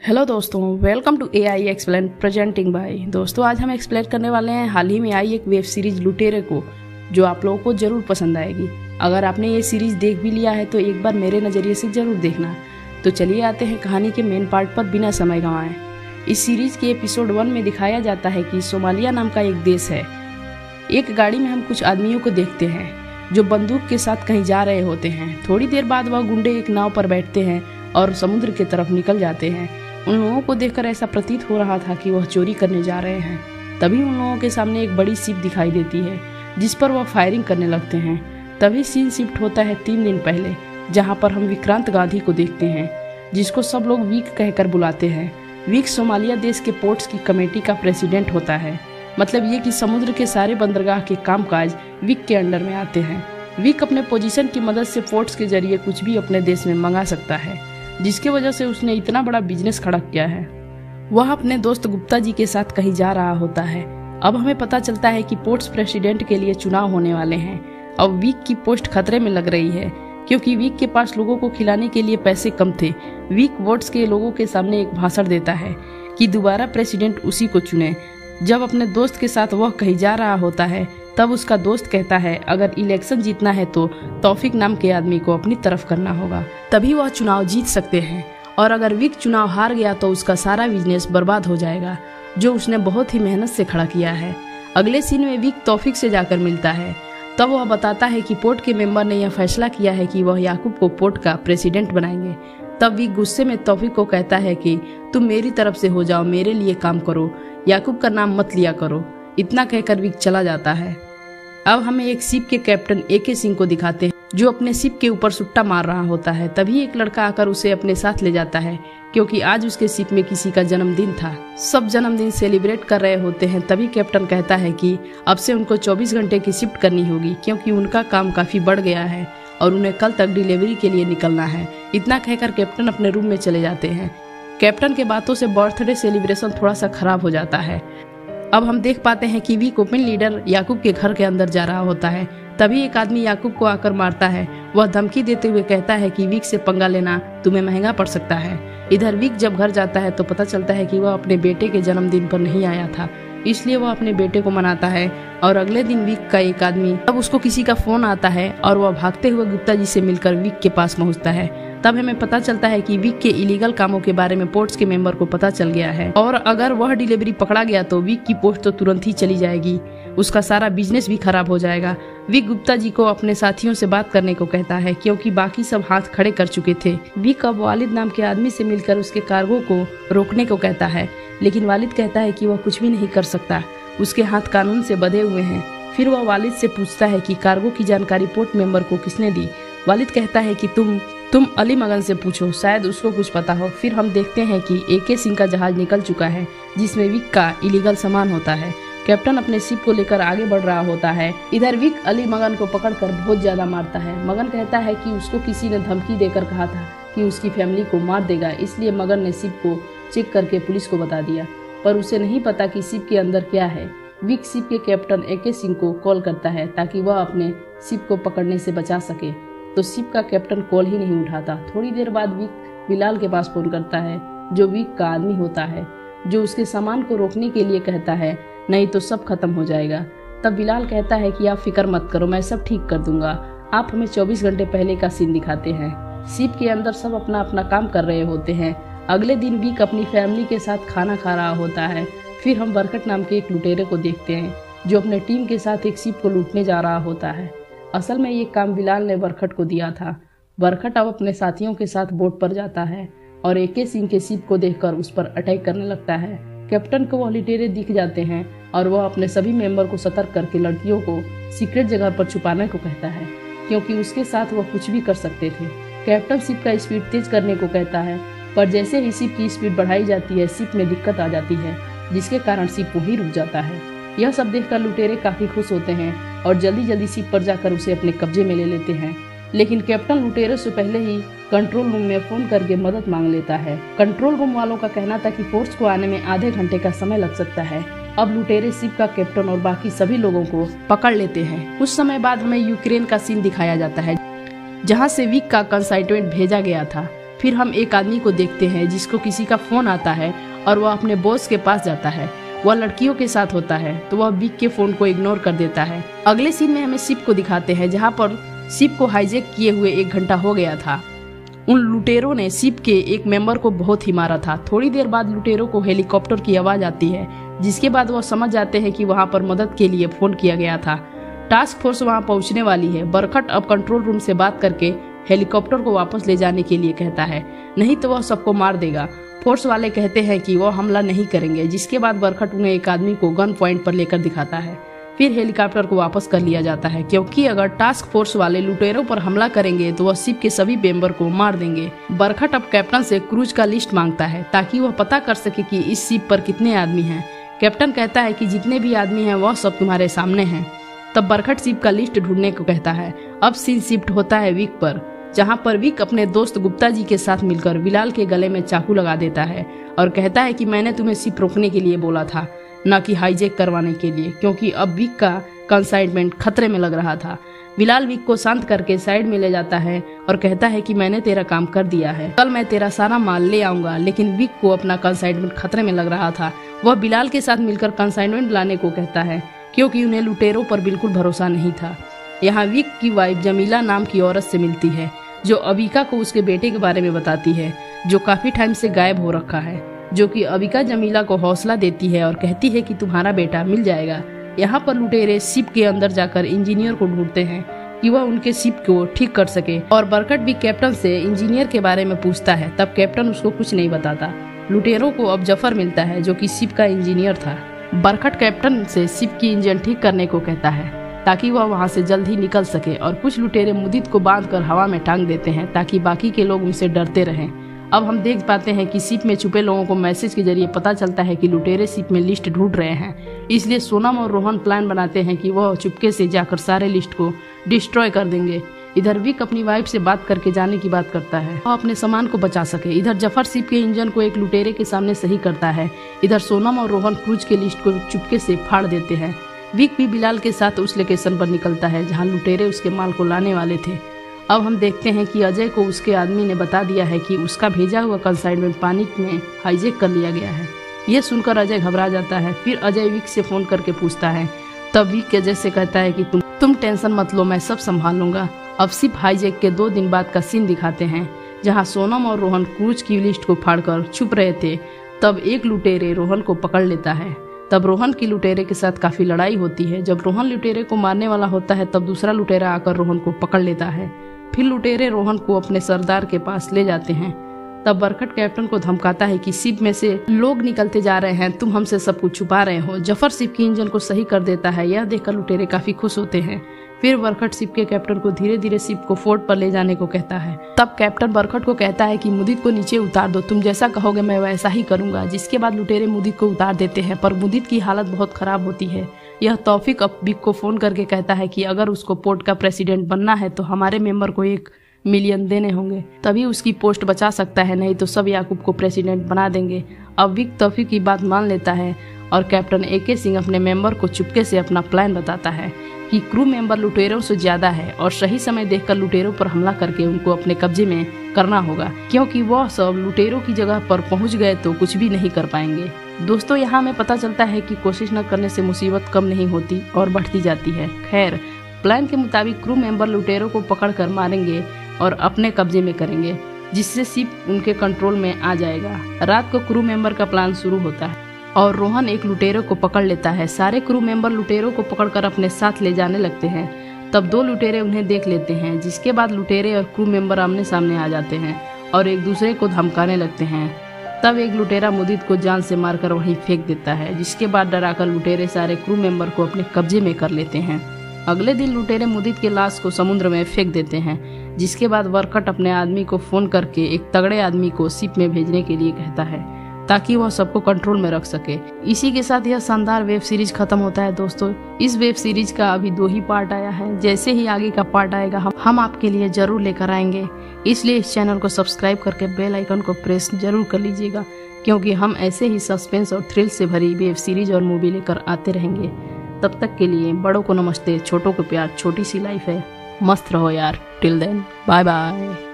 Hello दोस्तों, welcome to AI explain presenting by. दोस्तों, आज हम एक्सप्लेन करने वाले हैं हाल ही में आई एक वेब सीरीज लुटेरे को, जो आप लोगों को जरूर पसंद आएगी। अगर आपने ये सीरीज देख भी लिया है तो एक बार मेरे नज़रिए से जरूर देखना। तो चलिए आते हैं कहानी के मेन पार्ट पर बिना समय गंवाए। इस सीरीज के एपिसोड 1 में दिखाया जाता है कि सोमालिया नाम का एक देश है। एक गाड़ी में हम कुछ आदमियों को देखते हैं जो बंदूक के साथ कहीं जा रहे होते हैं। थोड़ी देर बाद वह गुंडे एक नाव पर बैठते हैं और समुद्र की तरफ निकल जाते हैं। उन लोगों को देखकर ऐसा प्रतीत हो रहा था कि वह चोरी करने जा रहे हैं। तभी उन लोगों के सामने एक बड़ी शिप दिखाई देती है जिस पर वह फायरिंग करने लगते हैं। तभी सीन शिफ्ट होता है 3 दिन पहले, जहां पर हम विक्रांत गांधी को देखते हैं, जिसको सब लोग वीक कहकर बुलाते हैं। वीक सोमालिया देश के पोर्ट्स की कमेटी का प्रेसिडेंट होता है। मतलब ये कि समुद्र के सारे बंदरगाह के कामकाज वीक के अंडर में आते हैं। वीक अपने पोजीशन की मदद से पोर्ट्स के जरिए कुछ भी अपने देश में मंगा सकता है, जिसकी वजह से उसने इतना बड़ा बिजनेस खड़ा किया है। वह अपने दोस्त गुप्ता जी के साथ कहीं जा रहा होता है। अब हमें पता चलता है कि पोर्ट्स प्रेसिडेंट के लिए चुनाव होने वाले हैं। अब वीक की पोस्ट खतरे में लग रही है, क्योंकि वीक के पास लोगों को खिलाने के लिए पैसे कम थे। वीक वोट्स के लोगों के सामने एक भाषण देता है कि दोबारा प्रेसिडेंट उसी को चुने। जब अपने दोस्त के साथ वह कहीं जा रहा होता है, तब उसका दोस्त कहता है अगर इलेक्शन जीतना है तो तौफीक नाम के आदमी को अपनी तरफ करना होगा, तभी वह चुनाव जीत सकते हैं। और अगर वीक चुनाव हार गया तो उसका सारा बिजनेस बर्बाद हो जाएगा, जो उसने बहुत ही मेहनत से खड़ा किया है। अगले सीन में वीक तौफीक से जाकर मिलता है। तब वह बताता है कि पोर्ट के मेंबर ने यह फैसला किया है कि वह याकूब को पोर्ट का प्रेसिडेंट बनाएंगे। तब वीक गुस्से में तौफीक को कहता है कि तुम मेरी तरफ से हो जाओ, मेरे लिए काम करो, याकूब का नाम मत लिया करो। इतना कहकर वीक चला जाता है। अब हमें एक शिप के कैप्टन AK सिंह को दिखाते हैं, जो अपने शिप के ऊपर सुट्टा मार रहा होता है। तभी एक लड़का आकर उसे अपने साथ ले जाता है, क्योंकि आज उसके शिप में किसी का जन्मदिन था। सब जन्मदिन सेलिब्रेट कर रहे होते हैं। तभी कैप्टन कहता है कि अब से उनको 24 घंटे की शिफ्ट करनी होगी, क्योंकि उनका काम काफी बढ़ गया है और उन्हें कल तक डिलीवरी के लिए निकलना है। इतना कहकर कैप्टन अपने रूम में चले जाते हैं। कैप्टन के बातों से बर्थडे सेलिब्रेशन थोड़ा सा खराब हो जाता है। अब हम देख पाते हैं कि वीक ओपन लीडर याकूब के घर के अंदर जा रहा होता है। तभी एक आदमी याकूब को आकर मारता है। वह धमकी देते हुए कहता है कि वीक से पंगा लेना तुम्हें महंगा पड़ सकता है। इधर वीक जब घर जाता है तो पता चलता है कि वह अपने बेटे के जन्मदिन पर नहीं आया था, इसलिए वह अपने बेटे को मनाता है। और अगले दिन वीक का एक आदमी, तब उसको किसी का फोन आता है और वह भागते हुए गुप्ता जी से मिलकर वीक के पास पहुंचता है। तब हमें पता चलता है कि वीक के इलीगल कामों के बारे में पोर्ट्स के मेंबर को पता चल गया है, और अगर वह डिलीवरी पकड़ा गया तो वीक की पोस्ट तो तुरंत ही चली जाएगी, उसका सारा बिजनेस भी खराब हो जाएगा। वीक गुप्ता जी को अपने साथियों से बात करने को कहता है, क्योंकि बाकी सब हाथ खड़े कर चुके थे। वीक अब वालिद नाम के आदमी से मिलकर उसके कार्गो को रोकने को कहता है, लेकिन वालिद कहता है कि वह कुछ भी नहीं कर सकता, उसके हाथ कानून से बंधे हुए हैं। फिर वह वालिद से पूछता है कि कार्गो की जानकारी पोर्ट मेंबर को किसने दी। वालिद कहता है कि तुम अली मगन से पूछो, शायद उसको कुछ पता हो। फिर हम देखते हैं कि AK सिंह का जहाज निकल चुका है, जिसमें वीक का इलीगल सामान होता है। कैप्टन अपने शिप को लेकर आगे बढ़ रहा होता है। इधर वीक अली मगन को पकड़कर बहुत ज्यादा मारता है। मगन कहता है कि उसको किसी ने धमकी देकर कहा था कि उसकी फैमिली को मार देगा, इसलिए मगन ने शिप को चेक करके पुलिस को बता दिया, पर उसे नहीं पता कि शिप के अंदर क्या है। वीक शिप के कैप्टन AK सिंह को कॉल करता है ताकि वह अपने शिप को पकड़ने से बचा सके, तो शिप का कैप्टन कॉल ही नहीं उठाता। थोड़ी देर बाद वीक बिलाल के पास फोन करता है, जो वीक का आदमी होता है, जो उसके सामान को रोकने के लिए कहता है नहीं तो सब खत्म हो जाएगा। तब बिलाल कहता है कि आप फिक्र मत करो, मैं सब ठीक कर दूंगा। आप हमें 24 घंटे पहले का सीन दिखाते हैं। शिप के अंदर सब अपना अपना काम कर रहे होते हैं। अगले दिन वीक अपनी फैमिली के साथ खाना खा रहा होता है। फिर हम बरकत नाम के एक लुटेरे को देखते हैं, जो अपने टीम के साथ एक शिप को लूटने जा रहा होता है। असल में ये काम बिलाल ने बरखट को दिया था। बरखट अब अपने साथियों के साथ बोट पर जाता है और AK सिंह के शिप को देखकर उस पर अटैक करने लगता है। कैप्टन को वह लुटेरे दिख जाते हैं और वह अपने सभी मेंबर को सतर्क करके लड़कियों को सीक्रेट जगह पर छुपाने को कहता है, क्योंकि उसके साथ वह कुछ भी कर सकते थे। कैप्टन शिप का स्पीड तेज करने को कहता है, पर जैसे ही शिप की स्पीड बढ़ाई जाती है, शिप में दिक्कत आ जाती है, जिसके कारण शिप वहीं रुक जाता है। यह सब देखकर लुटेरे काफी खुश होते हैं और जल्दी जल्दी शिप पर जाकर उसे अपने कब्जे में ले लेते हैं। लेकिन कैप्टन लुटेरे से पहले ही कंट्रोल रूम में फोन करके मदद मांग लेता है। कंट्रोल रूम वालों का कहना था कि फोर्स को आने में आधे घंटे का समय लग सकता है। अब लुटेरे शिप का कैप्टन और बाकी सभी लोगों को पकड़ लेते हैं। कुछ समय बाद हमें यूक्रेन का सीन दिखाया जाता है, जहां से वीक का कंसाइनमेंट भेजा गया था। फिर हम एक आदमी को देखते हैं जिसको किसी का फोन आता है और वह अपने बॉस के पास जाता है। वह लड़कियों के साथ होता है तो वह विक के फोन को इग्नोर कर देता है। अगले सीन में हमें शिप को दिखाते हैं जहाँ पर शिप को हाईजैक किए हुए 1 घंटा हो गया था। उन लुटेरों ने शिप के एक मेंबर को बहुत ही मारा था। थोड़ी देर बाद लुटेरों को हेलीकॉप्टर की आवाज आती है, जिसके बाद वह समझ जाते हैं कि वहां पर मदद के लिए फोन किया गया था। टास्क फोर्स वहां पहुंचने वाली है। बरखट अब कंट्रोल रूम से बात करके हेलीकॉप्टर को वापस ले जाने के लिए कहता है, नहीं तो वह सबको मार देगा। फोर्स वाले कहते हैं कि वह हमला नहीं करेंगे, जिसके बाद बरखट उन्हें एक आदमी को गन पॉइंट पर लेकर दिखाता है। फिर हेलीकॉप्टर को वापस कर लिया जाता है, क्योंकि अगर टास्क फोर्स वाले लुटेरों पर हमला करेंगे तो वह शिप के सभी मेंबर को मार देंगे। बरखट अब कैप्टन से क्रूज का लिस्ट मांगता है ताकि वह पता कर सके कि इस शिप पर कितने आदमी हैं। कैप्टन कहता है कि जितने भी आदमी हैं वह सब तुम्हारे सामने हैं। तब बरखट शिप का लिस्ट ढूंढने को कहता है। अब सीन शिफ्ट होता है विक पर, जहाँ पर विक अपने दोस्त गुप्ता जी के साथ मिलकर बिलाल के गले में चाकू लगा देता है और कहता है कि मैंने तुम्हें शिप रोकने के लिए बोला था, न कि हाईजैक करवाने के लिए, क्योंकि अब विक का कंसाइनमेंट खतरे में लग रहा था। बिलाल विक को शांत करके साइड में ले जाता है और कहता है कि मैंने तेरा काम कर दिया है, कल मैं तेरा सारा माल ले आऊंगा। लेकिन विक को अपना कंसाइनमेंट खतरे में लग रहा था। वह बिलाल के साथ मिलकर कंसाइनमेंट लाने को कहता है, क्योंकि उन्हें लुटेरों पर बिल्कुल भरोसा नहीं था। यहाँ विक की वाइफ जमीला नाम की औरत से मिलती है, जो अबिका को उसके बेटे के बारे में बताती है, जो काफी टाइम से गायब हो रखा है। जो कि अबिका जमीला को हौसला देती है और कहती है कि तुम्हारा बेटा मिल जाएगा। यहाँ पर लुटेरे शिप के अंदर जाकर इंजीनियर को ढूंढते हैं कि वह उनके शिप को ठीक कर सके, और बरखट भी कैप्टन से इंजीनियर के बारे में पूछता है। तब कैप्टन उसको कुछ नहीं बताता। लुटेरों को अब जफर मिलता है, जो कि शिप का इंजीनियर था। बरखट कैप्टन से शिप की इंजन ठीक करने को कहता है ताकि वह वहां से जल्द ही निकल सके, और कुछ लुटेरे मुदित को बांधकर हवा में टांग देते हैं ताकि बाकी के लोग उनसे डरते रहें। अब हम देख पाते हैं कि शिप में छुपे लोगों को मैसेज के जरिए पता चलता है कि लुटेरे शिप में लिस्ट ढूंढ रहे हैं। इसलिए सोनम और रोहन प्लान बनाते हैं कि वह चुपके से जाकर सारे लिस्ट को डिस्ट्रॉय कर देंगे। इधर विक अपनी वाइफ से बात करके जाने की बात करता है, वह अपने सामान को बचा सके। इधर जफर शिप के इंजन को एक लुटेरे के सामने सही करता है। इधर सोनम और रोहन क्रूज के लिस्ट को चुपके से फाड़ देते हैं। विक भी बिलाल के साथ उस लोकेशन पर निकलता है जहाँ लुटेरे उसके माल को लाने वाले थे। अब हम देखते हैं कि अजय को उसके आदमी ने बता दिया है कि उसका भेजा हुआ कंसाइनमेंट पानी में हाईजैक कर लिया गया है। ये सुनकर अजय घबरा जाता है। फिर अजय विक से फोन करके पूछता है। तब विक अजय से कहता है कि तुम टेंशन मत लो, मैं सब संभाल लूंगा। अब शिप हाईजैक के 2 दिन बाद का सीन दिखाते हैं, जहाँ सोनम और रोहन क्रूज की लिस्ट को फाड़कर छुप रहे थे। तब एक लुटेरे रोहन को पकड़ लेता है। तब रोहन की लुटेरे के साथ काफी लड़ाई होती है। जब रोहन लुटेरे को मारने वाला होता है तब दूसरा लुटेरा आकर रोहन को पकड़ लेता है। फिर लुटेरे रोहन को अपने सरदार के पास ले जाते हैं। तब बरखट कैप्टन को धमकाता है कि शिप में से लोग निकलते जा रहे हैं, तुम हमसे सब कुछ छुपा रहे हो। जफर शिप की इंजन को सही कर देता है। यह देखकर लुटेरे काफी खुश होते हैं। फिर बरखट शिप के कैप्टन को धीरे धीरे शिप को फोर्ट पर ले जाने को कहता है। तब कैप्टन बरखट को कहता है कि मुदित को नीचे उतार दो, तुम जैसा कहोगे मैं वैसा ही करूंगा। जिसके बाद लुटेरे मुदित को उतार देते हैं, पर मुदित की हालत बहुत खराब होती है। यह तौफीक अब विक को फोन करके कहता है कि अगर उसको पोर्ट का प्रेसिडेंट बनना है तो हमारे मेंबर को 1 मिलियन देने होंगे, तभी उसकी पोस्ट बचा सकता है, नहीं तो सब याकूब को प्रेसिडेंट बना देंगे। अब विक तौफीक की बात मान लेता है और कैप्टन AK सिंह अपने मेंबर को चुपके से अपना प्लान बताता है कि क्रू मेंबर लुटेरों से ज्यादा है और सही समय देखकर लुटेरों पर हमला करके उनको अपने कब्जे में करना होगा, क्योंकि वह सब लुटेरों की जगह पर पहुंच गए तो कुछ भी नहीं कर पाएंगे। दोस्तों, यहाँ हमें पता चलता है कि कोशिश न करने से मुसीबत कम नहीं होती और बढ़ती जाती है। खैर, प्लान के मुताबिक क्रू मेंबर लुटेरों को पकड़ कर मारेंगे और अपने कब्जे में करेंगे, जिससे शिप उनके कंट्रोल में आ जाएगा। रात को क्रू मेंबर का प्लान शुरू होता है और रोहन एक लुटेरों को पकड़ लेता है। सारे क्रू मेंबर लुटेरों को पकड़कर अपने साथ ले जाने लगते हैं। तब 2 लुटेरे उन्हें देख लेते हैं, जिसके बाद लुटेरे और क्रू मेंबर आमने सामने आ जाते हैं और एक दूसरे को धमकाने लगते हैं। तब एक लुटेरा मुदित को जान से मारकर वहीं फेंक देता है, जिसके बाद डराकर लुटेरे सारे क्रू मेंबर को अपने कब्जे में कर लेते हैं। अगले दिन लुटेरे मुदित के लाश को समुद्र में फेंक देते हैं, जिसके बाद बरखट अपने आदमी को फोन करके एक तगड़े आदमी को शिप में भेजने के लिए कहता है ताकि वह सबको कंट्रोल में रख सके। इसी के साथ यह शानदार वेब सीरीज खत्म होता है। दोस्तों, इस वेब सीरीज का अभी 2 ही पार्ट आया है। जैसे ही आगे का पार्ट आएगा हम आपके लिए जरूर लेकर आएंगे, इसलिए इस चैनल को सब्सक्राइब करके बेल आइकन को प्रेस जरूर कर लीजिएगा, क्योंकि हम ऐसे ही सस्पेंस और थ्रिल से भरी वेब सीरीज और मूवी लेकर आते रहेंगे। तब तक के लिए बड़ों को नमस्ते, छोटों को प्यार, छोटी सी लाइफ है, मस्त रहो यार। Till then, bye bye.